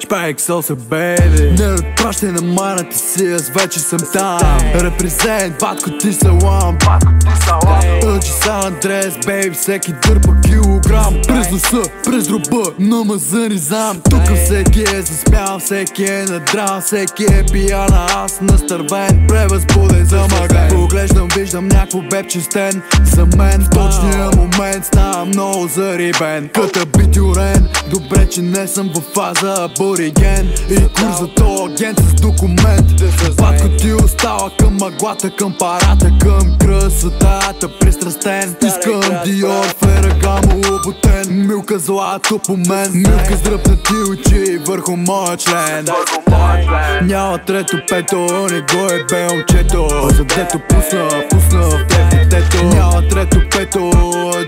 Pexels, baby. Не отпращай на маната си, аз вече съм там. Репрезент, батко ти салам. Ъджи Сан Андрес, бейби, всеки дърпа килограм. През носа, през роба, намазан и зам. Тук всеки е засмял, всеки е надран, всеки е пияна, аз настървен, превъзбуден, замъган. Поглеждам, виждам някакво бебче стен. За мен в точния момент става много зарибен. Къта бит урен, добре че не съм в фаза абориген. И кур за то агент с документ. Батко ти остава към мъглата, към парата, към красотата, пристрастен. Искам Диор, Ферагамо, Лубутен. Милка злато по мен, милка с дръпнати очи върху моя член. Няма трето пето, не го е бе момчето. Задето пусна в детето. Няма трето пето,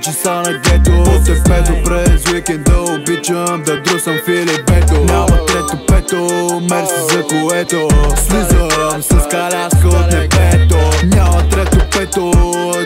джиса на гето. От пето през уикенда обичам да друсам Филипето. Няма трето пето, мерси за което слизам с каляска от небето. Няма трето пето,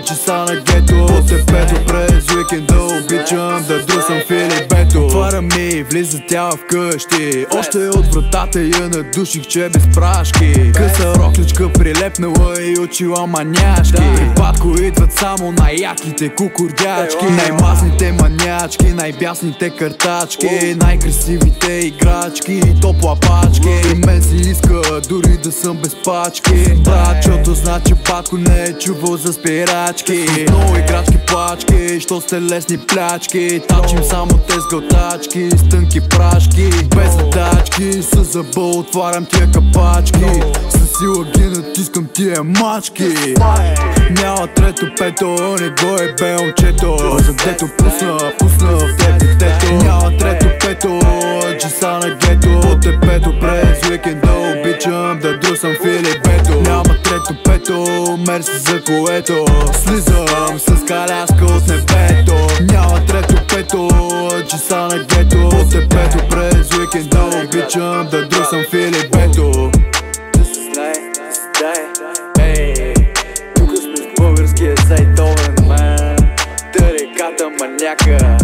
джиса на гето. От пето през уикенда обичам да друсам Филипето. Отваря ми, влиза тя в къщи. Още от вратата я надуших, че без прашки. Къса рокличка прилепнала и очила маняшки. При Батко идват само най-яките кукурдячки. Най-мазните манячки, най-бясните картачки, най-красивите играчки, топлапачки. И мен си иска дори да съм без пачки. Брачото значи Батко не е чувал за спирачки. Много играчки плачки, що сте лесни плячки. Тачим само те с гълтачки, с тънки прашки. Без задачки, с зъба отварям тия капачки. Със сила ги натискам тия мачки. Няма трето пето, не го е бе момчето. Задето пусна в детето. Няма трето пето, джиса на гето. От пето през уикенда обичам да друсам Филипето. Няма трето пето, мерси за което слизам с каляска от небето. Няма трето пето, джиса на гето. От пето през уикенда обичам да друсам Филипето. Тук сме с българския Зайтовен, man. Тариката маняка.